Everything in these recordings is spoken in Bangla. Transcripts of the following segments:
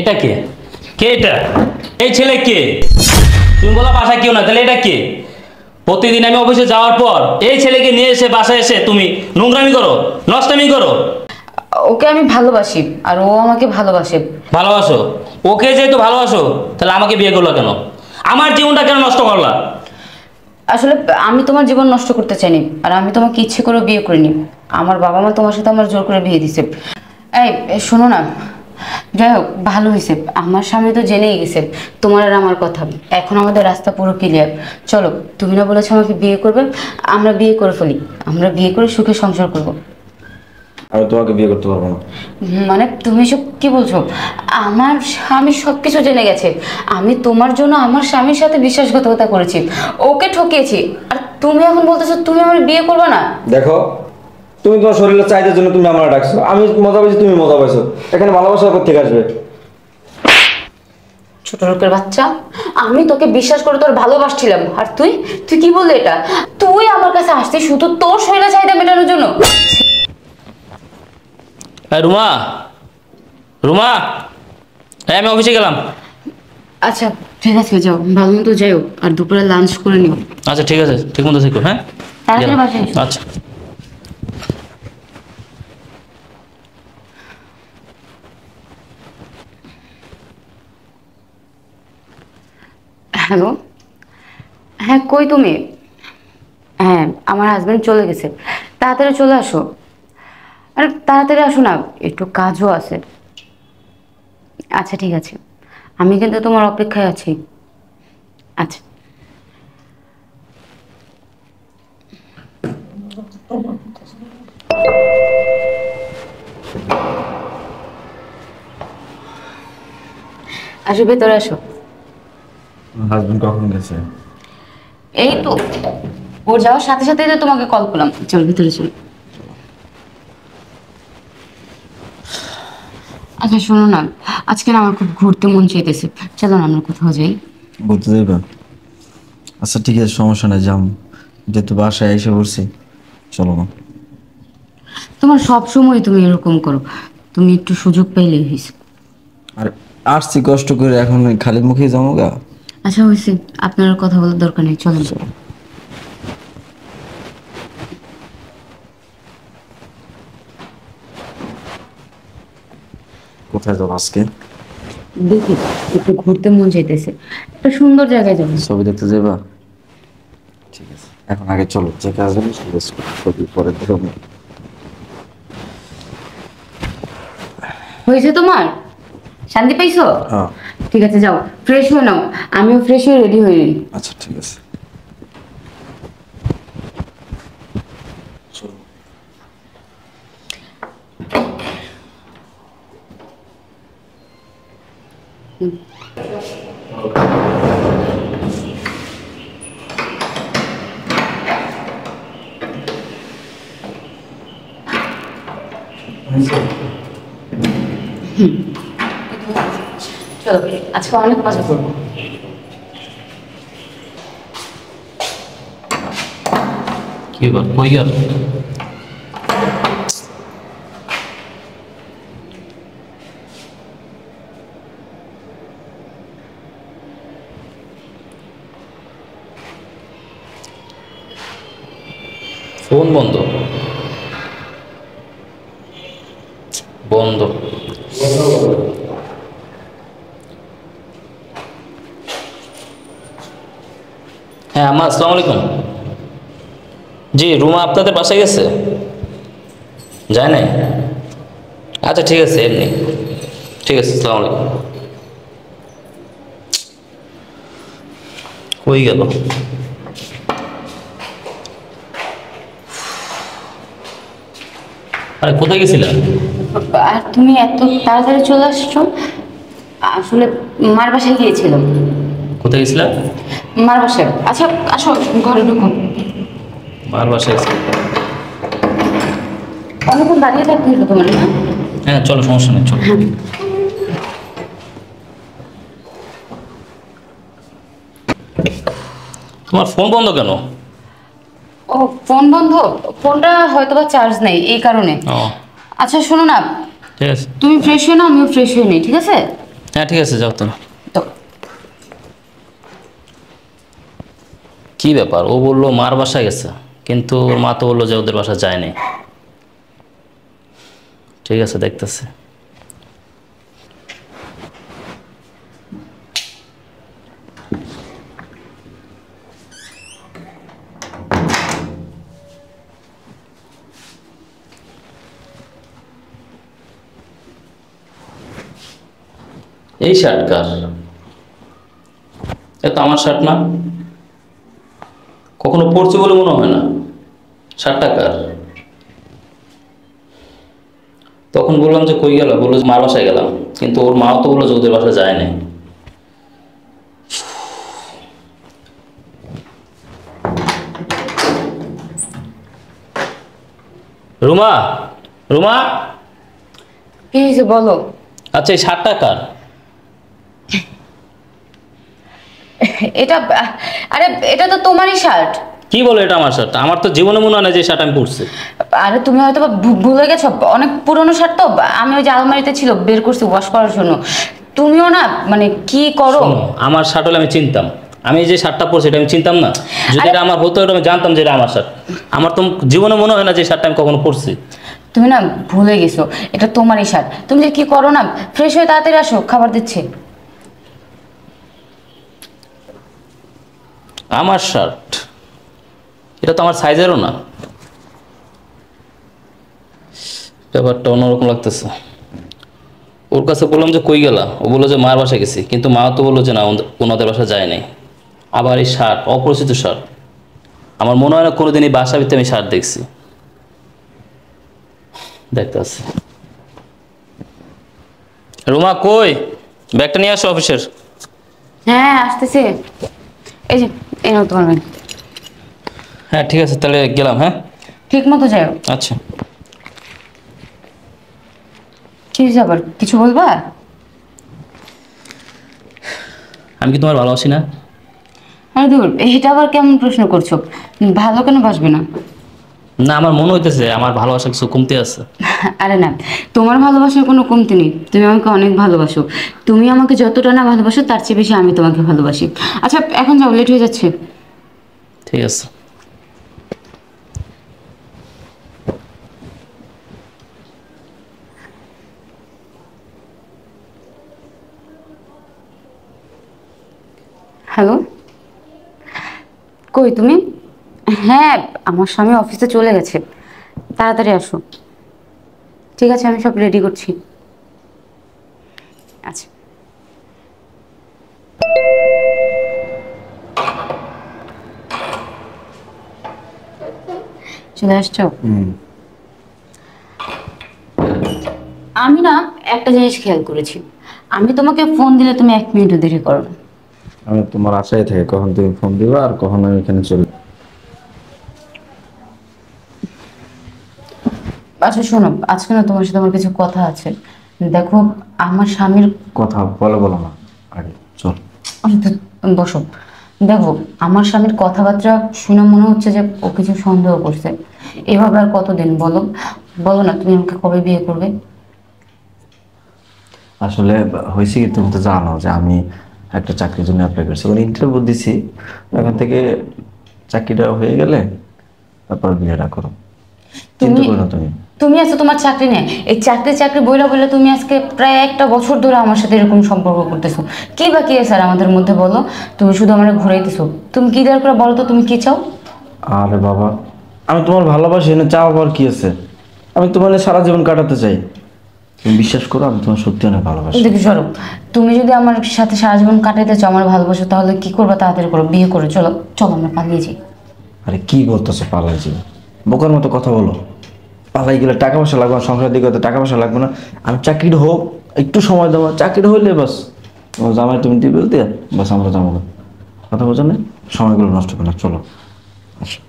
এটা কে? কে এটা? এই ছেলে কে? তুমি বলা বাসায় কেউ না, তাহলে এটা কে? প্রতিদিন আমি অফিসে যাওয়ার পর এই ছেলেকে নিয়ে এসে বাসায় এসে তুমি নোংরামি করো, নষ্টামি করো। ওকে আমি ভালোবাসি আর ও আমাকে ভালোবাসে। ভালোবাসো? ওকে যেহেতু ভালোবাসো তাহলে আমাকে বিয়ে করলো কেন? আমার জীবনটা কেন নষ্ট করলা? আসলে আমি তোমার জীবন নষ্ট করতে চাইনি, আর আমি তোমাকে ইচ্ছে করে বিয়ে করিনি। আমার বাবা মা তোমার সাথে আমার জোর করে বিয়ে দিছে। এই শোনো না, যাই হোক ভালো হয়েছে, আমার স্বামী তো জেনেই গেছে তোমার আর আমার কথা। এখন আমাদের রাস্তা পুরো ক্লিয়ার। চলো, তুমি না বলেছো আমাকে বিয়ে করবে, আমরা বিয়ে করে ফেলি। আমরা বিয়ে করে সুখে সংসার করব। আমি তোমাকে বিয়ে করতে পারবো না। মানে তুমি সব কি বলছো? আমার স্বামী সবকিছু জেনে গেছে। আমি তোমার জন্য আমার স্বামীর সাথে বিশ্বাসঘাতকতা করেছি, ওকে ঠকিয়েছি, আর তুমি এখন বলতেছো তুমি আমার বিয়ে করবে না? দেখো, তুমি তোমার শরীরের চাহিদার জন্য তুমি আমার ডাকছো, আমি মজা পাইছি, তুমি মজা পাইছো, এখানে ভালোবাসা কোথা থেকে আসবে? ছোট লোকের বাচ্চা, আমি তোকে বিশ্বাস করে তোর ভালোবাসছিলাম, আর তুই তুই কি বললি এটা? তুই আমার কাছে আসতে শুধু তোর শরীরের চাহিদা মেটানোর জন্য? রুমা, রুমা, আমি অফিসে গেলাম। আচ্ছা ঠিক আছে, যাও, ভালো মতো যাও, আর দুপুরে লাঞ্চ করে নিও। আচ্ছা ঠিক আছে, ঠিক মতো থেকো। হ্যাঁ, তাড়াতাড়ি গেলাম। বাসায় এসো। আচ্ছা। হ্যালো, হ্যাঁ কই তুমি? হ্যাঁ, আমার হাজবেন্ড চলে গেছে, তাড়াতাড়ি চলে আসো। আরে তাড়াতাড়ি আসো না, একটু কাজও আছে। আচ্ছা ঠিক আছে, আমি কিন্তু তোমার অপেক্ষায় আছি। আচ্ছা। আসো, ভেতরে আসো। হাজবেন্ড কখন গেছে? এই তো ওর যাওয়ার সাথে সাথে তো তোমাকে কল করলাম। চল ভিতরে চল। আচ্ছা শোনো না, আজকে না আমার খুব ঘুরতে মন চাইতেছে, চলো না আমরা কোথাও যাই। বলতে দেবা? আচ্ছা ঠিক আছে, সমস্যা নাই, যাম, যেহেতু বাসায় এসে পড়ছি, চলো না। তোমার সব সময় তুমি এরকম করো, তুমি একটু সুযোগ পাইলেই হয়েছে। আর আসছি কষ্ট করে, এখন খালি মুখে যাবো গা? আচ্ছা হয়েছে, আপনার আর কথা বলার দরকার নেই, চলেন। কোথায় যাবো আজকে? দেখি, একটু ঘুরতে মন চাইতেছে, একটা সুন্দর জায়গায় যাবো। ছবি দেখতে যাবা? ঠিক আছে, এখন আগে চলো, যে কাজ হবে ছবি পরে দেখো। হয়েছে তোমার? শান্তি পাইছো? হ্যাঁ। ঠিক আছে যাও, ফ্রেশ হয়ে নাও, আমিও ফ্রেশ হয়ে রেডি হয়ে নিই। আচ্ছা ঠিক আছে, চলো। চলো, আজকে অনেক মজা করবো। কি বল, কই গেল? ফোন বন্ধ বন্ধ। হ্যাঁ আম্মা, আসসালামু আলাইকুম। জি, রুমা আপনাদের বাসায় গেছে? যায় নাই? আচ্ছা ঠিক আছে, এমনি ঠিক আছে, আসসালামু আলাইকুম। কই গেল? আরে কোথায় গেছিলা? আর তুমি এত তাড়াতাড়ি চলে আসছো? আসলে মার বাসায় গিয়েছিলাম। কোথায় গেছিলা? মার বাসায়। আচ্ছা আসো, ঘরে ঢুকো। মার বাসায় গেছি। অনেকক্ষণ দাঁড়িয়ে থাকতে হলো তোমার না? হ্যাঁ চলো, সমস্যা নেই, চলো। তোমার ফোন বন্ধ কেন? ও ফোন বন্ধ? ফোনটা হয়তো বা চার্জ নেই, এই কারণে। ও আচ্ছা শোনো না, ঠিক আছে। তুমি ফ্রেশ হয়ে নাও, আমিও ফ্রেশ হয়ে নিই, ঠিক আছে? হ্যাঁ ঠিক আছে, যাও তুমি। তো কি ব্যাপার, ও বললো মার বাসায় গেছে, কিন্তু ওর মা তো বললো যে ওদের বাসা যায়নি। ঠিক আছে, দেখতেছি। এই শার্ট কার? এ তো আমার শার্ট না, কখনো পরছি বলে মনে হয় না। শার্টটা কার? তখন বললাম যে কই গেল, বললো যে মার বাসায় গেলাম, কিন্তু ওর মাও তো বললো যে ওদের বাসায় যায় নাই। রুমা, রুমা, কি হয়েছে বলো? আচ্ছা এই শার্টটা কার? এটা আরে এটা তো তোমারই শার্ট। কি বলো এটা আমার শার্ট? আমার তো জীবনে মনে হয় না যে শার্ট আমি পরছি। আরে তুমি হয়তো ভুলে গেছো, অনেক পুরনো শার্ট তো। আমি ওই যে আলমারিতে ছিল, বের করছি ওয়াশ করার জন্য। তুমিও না মানে কি করো। শোনো, আমার শার্ট হলে আমি চিনতাম। আমি যে শার্টটা পরছি এটা আমি চিনতাম না? যদি এটা আমার হতো এটা আমি জানতাম যে এটা আমার শার্ট। আমার তো জীবনে মনে হয় না যে শার্টটা আমি কখনো পরছি। তুমি না ভুলে গেছো, এটা তোমারই শার্ট। তুমি যে কি করো না, ফ্রেশ হয়ে তাড়াতাড়ি আসো, খাবার দিচ্ছি। আমার শার্ট, এটা তো আমার সাইজেরও না। ব্যাপারটা অন্যরকম লাগতেছে। ওর কাছে বললাম যে কই গেলা, ও বললো যে মার বাসায় গেছি, কিন্তু মা তো বললো যে না ওনাদের বাসা যায় নাই। আবার এই শার্ট, অপরিচিত শার্ট। আমার মনে হয় না কোনোদিন এই বাসা ভিতরে আমি শার্ট দেখছি। দেখতে আসছি। রুমা কই? ব্যাগটা নিয়ে আসো অফিসের। হ্যাঁ আসতেছি। এই যে এই নাও তোমার ব্যাগ। হ্যাঁ ঠিক আছে, তাহলে গেলাম। হ্যাঁ ঠিক মতো যাও। আচ্ছা। কি হয়েছে আবার, কিছু বলবা? আমি কি তোমার ভালোবাসি না? আরে দূর, এটা আবার কেমন প্রশ্ন করছো? ভালো কেন বাসবে না? না, আমার মনে হইতেছে আমার ভালোবাসা কিছু কমতে আছে। আরে না, তোমার ভালোবাসার কোনো কমতি নেই। তুমি আমাকে অনেক ভালোবাসো। তুমি আমাকে যতটা না ভালোবাসো তার চেয়ে বেশি আমি তোমাকে ভালোবাসি। আচ্ছা এখন যাও, লেট হয়ে যাচ্ছে। ঠিক আছে। হ্যালো, কই তুমি? হ্যাঁ, আমার স্বামী অফিসে চলে গেছে, তাড়াতাড়ি আসো। ঠিক আছে, আমি সব রেডি করছি। আচ্ছা। চলে আসছো? আমি না একটা জিনিস খেয়াল করেছি, আমি তোমাকে ফোন দিলে তুমি 1 মিনিটও দেরি করো না। আমি তোমার আশায় থাকি কখন তুমি ফোন দিবা আর কখন আমি এখানে চলে। আচ্ছা শোনো, আজকে না তোমার সাথে আমার কিছু কথা আছে। দেখো, আমার স্বামীর কথা বলো বলো না, আগে চল। বসো। দেখো, আমার স্বামীর কথাবার্তা শুনে মনে হচ্ছে যে ও কিছু সন্দেহ করছে। এভাবে আর কতদিন বলো? বলো না, তুমি আমাকে কবে বিয়ে করবে? আসলে হয়েছে কি, তুমি তো জানো যে আমি একটা চাকরির জন্য অ্যাপ্লাই করছি, মানে ইন্টারভিউ দিছি। এখন থেকে চাকরিটা হয়ে গেলে তারপর বিয়েটা করো, চিন্তা তুমি করো না তুমি। তুমি আছো তোমার চাকরি নেই, এই চাকরি চাকরি বইলা বলে তুমি আজকে প্রায় 1 বছর ধরে আমার সাথে এরকম সম্পর্ক করতেছো। কি বাকি আছে আর আমাদের মধ্যে বলো? তুমি শুধু আমার ঘুরাইতেছো। তুমি কি দরকার করে বলো তো, তুমি কি চাও? আরে বাবা, আমি তোমার ভালোবাসি না, চাও আবার কি আছে? আমি তোমার নিয়ে সারা জীবন কাটাতে চাই। তুমি বিশ্বাস করো, আমি তোমার সত্যি অনেক ভালোবাসি। দেখি সরো, তুমি যদি আমার সাথে সারা জীবন কাটাইতে চাও, আমার ভালোবাসো, তাহলে কি করবে? তাড়াতাড়ি করো, বিয়ে করো। চলো চলো, আমরা পালিয়ে যাই। আরে কি বলতেছো পালাই যাবে? বোকার মতো কথা বলো। পালাই গেলে টাকা পয়সা লাগবে না, সংসারের দিকে তো টাকা পয়সা লাগবে না। আমি চাকরিটা হোক, একটু সময় দেবো, চাকরিটা হইলে বাস তোমার জামাই তুমি দিবে দিয়ে বাস আমরা যাবো না। কথা বোঝো না, সময়গুলো নষ্ট করো না, চলো আসো।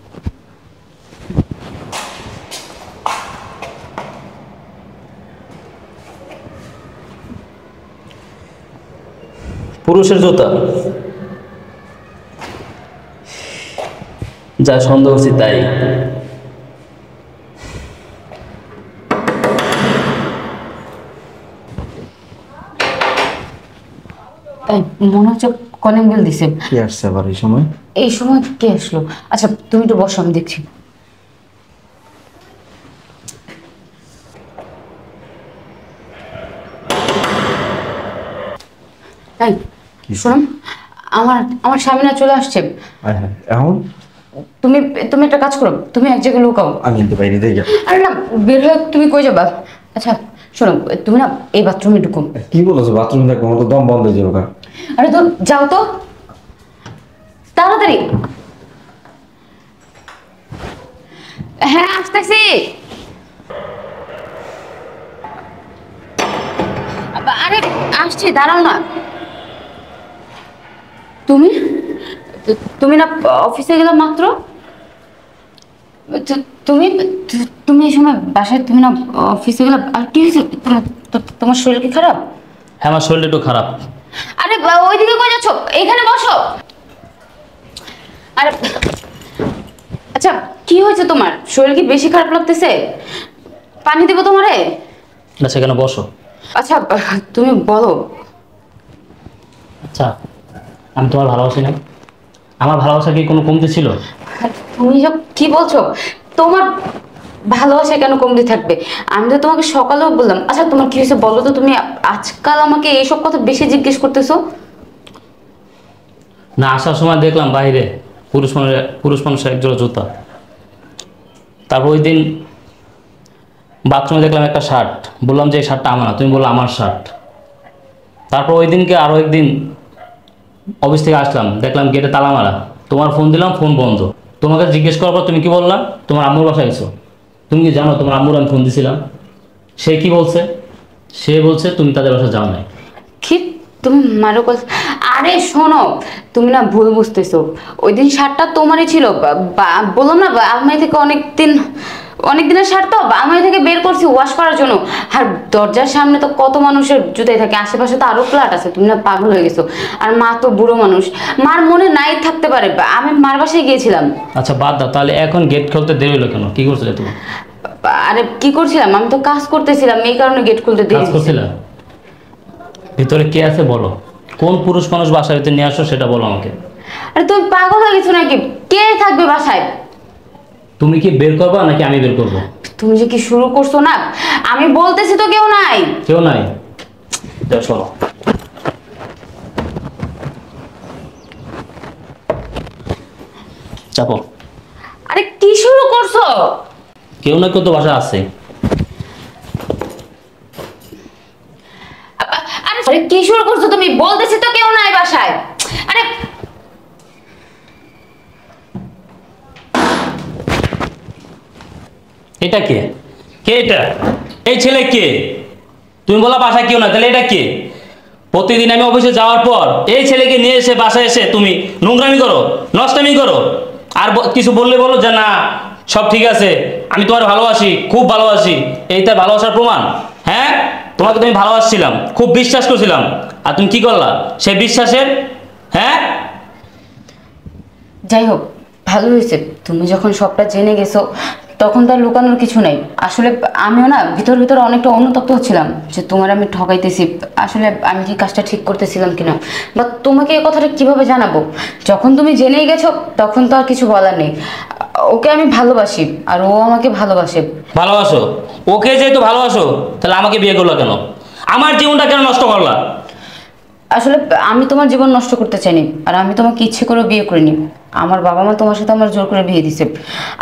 পুরুষের জুতা, যা সন্দেহ করছি তাই। এই, মনে হচ্ছে কলিং বেল দিছে। কি আসছে আবার এই সময়? এই সময় কে আসলো? আচ্ছা তুমি একটু বসো, আমি দেখছি। এই শোনো, আমার আমার স্বামী না চলে আসছে। হ্যাঁ হ্যাঁ, এখন তুমি তুমি একটা কাজ করো, তুমি এক জায়গায় লুকাও। আমি কিন্তু বাইরে থেকে আরে না, বের হয়ে তুমি কই যাবা? আচ্ছা শোনো, তুমি না এই বাথরুমে ঢুকো। কি বলছো? বাথরুম দেখো, আমার তো দম বন্ধ হয়ে যাবে। আরে তো যাও তো তাড়াতাড়ি। হ্যাঁ আসতেছি। আরে আসছি, দাঁড়াও না। তুমি তুমি না অফিসে গেলে মাত্র? তুমি তুমি এই সময় বাসায়, তুমি না অফিসে গেলে? আর কি হয়েছে তোমার শরীর কি খারাপ? হ্যাঁ আমার শরীরটা একটু খারাপ। আরে ওইদিকে কই যাচ্ছ? এখানে বসো। আরে আচ্ছা কি হয়েছে তোমার? শরীর কি বেশি খারাপ লাগতেছে? পানি দেবো তোমারে? আচ্ছা কেন, বসো। আচ্ছা তুমি বলো। আচ্ছা, আমি তোমার ভালোবাসি না? আমার ভালোবাসা কি কোনো কমতি ছিল? তুমি সব কি বলছো? তোমার ভালোবাসা কেন কমতি থাকবে? আমি তো তোমাকে সকালেও বললাম। আচ্ছা তোমার কি হয়েছে বলো তো? তুমি আজকাল আমাকে এইসব কথা বেশি জিজ্ঞেস করতেছো। না, আসার সময় দেখলাম বাইরে পুরুষ মানুষের একজোড়া জুতা। তারপর ওই দিন বাথরুমে দেখলাম একটা শার্ট, বললাম যে এই শার্টটা আমার না, তুমি বললো আমার শার্ট। তারপর ওই দিনকে আরও একদিন অফিস থেকে আসলাম, দেখলাম গেটে তালা মারা। তোমার ফোন দিলাম, ফোন বন্ধ। তোমাকে জিজ্ঞেস করার পর তুমি কি বললা? তোমার আম্মুর বাসায় গেছো। তুমি কি জানো তোমার আম্মুর আমি ফোন দিছিলাম? সে কি বলছে? সে বলছে তুমি তাদের বাসায় যাও নাই। কি তুমি মারো কথা? আরে শোনো, তুমি না ভুল বুঝতেছো। ওই দিন শার্টটা তোমারই ছিল। বললাম না আলমারি থেকে অনেক দিনের শার্ট তো আলমারি থেকে বের করছি ওয়াশ করার জন্য। আর দরজার সামনে তো কত মানুষের জুতাই থাকে, আশেপাশে তো আরো ফ্ল্যাট আছে। তুমি না পাগল হয়ে গেছো। আর মা তো বুড়ো মানুষ, মার মনে নাই থাকতে পারে। আমি মার বাসায় গিয়েছিলাম। আচ্ছা বাদ দাও, তাহলে এখন গেট খুলতে দেরি হলো কেন? কি করছিলে তুমি? আরে কি করছিলাম? আমি তো কাজ করতেছিলাম, এই কারণে গেট খুলতে দেরি কাজ হয়েছে। করছিলে? ভিতরে কে আছে বলো? কোন পুরুষ মানুষ বাসার ভিতরে নিয়ে আসো সেটা বলো আমাকে। আরে তুমি পাগল হয়ে গেছো নাকি? কে থাকবে বাসায়? তুমি কি বের করবা নাকি আমি বের করবো? তুমি যে কি শুরু করছো না! আমি বলতেছি তো কেউ নাই। কেউ নাই? যাও সরো। চাপো। আরে কি শুরু করছো? কেউ না কেউ তো বাসা আছে। আরে কি শুরু করছো তুমি? বলতেছি তো কেউ নাই বাসায়। আরে এটা কে? কে এটা? এই ছেলে কে? তুমি বলা বাসায় কেউ না, তাহলে এটা কে? প্রতিদিন আমি অফিসে যাওয়ার পর এই ছেলেকে নিয়ে এসে বাসায় এসে তুমি নোংরামি করো, নষ্টামি করো। আর কিছু বললে বলো যে না সব ঠিক আছে, আমি তোমার ভালোবাসি, খুব ভালোবাসি। এই তার ভালোবাসার প্রমাণ? হ্যাঁ, তোমাকে তুমি ভালোবাসছিলাম, খুব বিশ্বাস করছিলাম। আর তুমি কি করলা সেই বিশ্বাসের? হ্যাঁ যাই হোক, ভালো হয়েছে তুমি যখন সবটা জেনে গেছো, তখন তার লুকানোর কিছু নাই। আসলে আমিও না ভিতর ভিতর অনেকটা অনুতপ্ত হচ্ছিলাম যে তোমার আমি ঠকাইতেছি। আসলে আমি কি কাজটা ঠিক করতেছিলাম কিনা, বা তোমাকে এই কথাটা কিভাবে জানাবো। যখন তুমি জেনেই গেছো তখন তো আর কিছু বলার নেই। ওকে আমি ভালোবাসি আর ও আমাকে ভালোবাসে। ভালোবাসো? ওকে যেহেতু ভালোবাসো তাহলে আমাকে বিয়ে করলা কেন? আমার জীবনটা কেন নষ্ট করলা? আসলে আমি তোমার জীবন নষ্ট করতে চাইনি, আর আমি তোমাকে ইচ্ছে করে বিয়ে করিনি। আমার বাবা মা তোমার সাথে আমার জোর করে বিয়ে দিছে।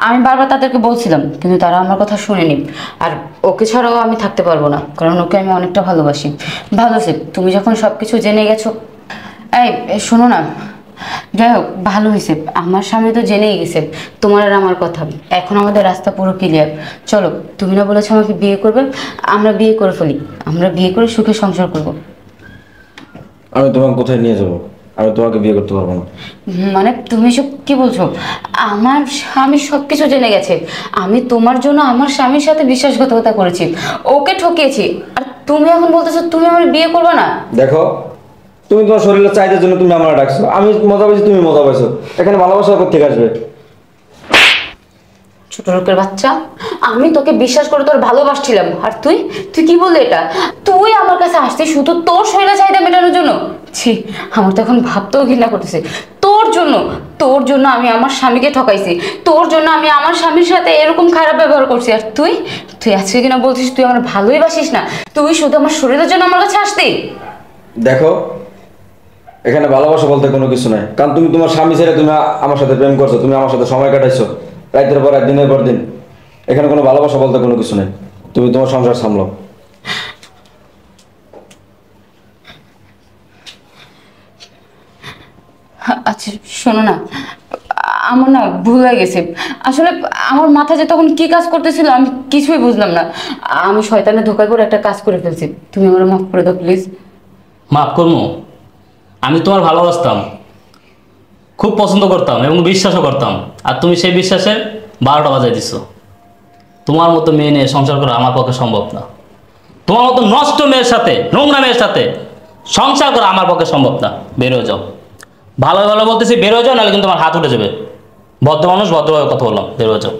আমি বারবার তাদেরকে বলছিলাম, কিন্তু তারা আমার কথা শুনেনি। আর ওকে ছাড়াও আমি থাকতে পারবো না, কারণ ওকে আমি অনেকটা ভালোবাসি। ভালো আছে তুমি যখন সব কিছু জেনে গেছো। এই শোনো না, যাই হোক ভালো হয়েছে, আমার স্বামী তো জেনেই গেছে তোমার আর আমার কথা। এখন আমাদের রাস্তা পুরো ক্লিয়ার। চলো, তুমি না বলেছো আমাকে বিয়ে করবে, আমরা বিয়ে করে ফেলি। আমরা বিয়ে করে সুখে সংসার করবো। আমি তোমাকে কোথায় নিয়ে যাবো? আমি তোমাকে বিয়ে করতে পারবো না। মানে তুমি সব কি বলছো? আমার স্বামী সবকিছু জেনে গেছে। আমি তোমার জন্য আমার স্বামীর সাথে বিশ্বাসঘাতকতা করেছি, ওকে ঠকিয়েছি। আর তুমি এখন বলতেছো তুমি আমার বিয়ে করবে না? দেখো, তুমি তোমার শরীরের চাহিদার জন্য তুমি আমার ডাকছো, আমি মজা পাইছি, তুমি মজা পাইছো। এখানে ভালোবাসা কোথেকে আসবে? ছোট লোকের বাচ্চা, আমি তোকে বিশ্বাস করে তোর ভালোবাসছিলাম, আর তুই তুই কি বললি এটা? তুই আমার কাছে আসতে শুধু তোর শরীরের চাহিদা মেটানোর জন্য? ছি, আমার তো এখন ভাবতেও ঘৃণা করতেছে। তোর জন্য আমি আমার স্বামীকে ঠকাইছি, তোর জন্য আমি আমার স্বামীর সাথে এরকম খারাপ ব্যবহার করছি। আর তুই আজকে কিনা বলছিস তুই আমার ভালোই বাসিস না, তুই শুধু আমার শরীরের জন্য আমার কাছে আসতি। দেখো, এখানে ভালোবাসা বলতে কোনো কিছু নাই, কারণ তুমি তোমার স্বামী ছেড়ে তুমি আমার সাথে প্রেম করছো, তুমি আমার সাথে সময় কাটাইছো রাতের পর রাত, দিনের পর দিন। এখানে কোনো ভালোবাসা বলতে কোনো কিছু নেই। তুমি তোমার সংসার সামলাও। আচ্ছা শোনো না, আমার না ভুল হয়ে গেছে। আসলে আমার মাথা যে তখন কি কাজ করতেছিল আমি কিছুই বুঝলাম না। আমি শয়তানে ধোকায় পড়ে একটা কাজ করে ফেলছি, তুমি আমার মাফ করে দাও প্লিজ। মাফ করবো? আমি তোমার ভালোবাসতাম, খুব পছন্দ করতাম এবং বিশ্বাসও করতাম, আর তুমি সেই বিশ্বাসে 12টা বাজায় দিছো। তোমার মতো মেয়ে নিয়ে সংসার করা আমার পক্ষে সম্ভব না। তোমার মতো নষ্ট মেয়ের সাথে, নোংরা মেয়ের সাথে সংসার করা আমার পক্ষে সম্ভব না। বের হয়ে যাও। ভালো ভালো বলতেছি, বের হয়ে যাও, নাহলে কিন্তু তোমার হাত উঠে যাবে। ভদ্র মানুষ, ভদ্রভাবে কথা বললাম, বের হয়ে যাও।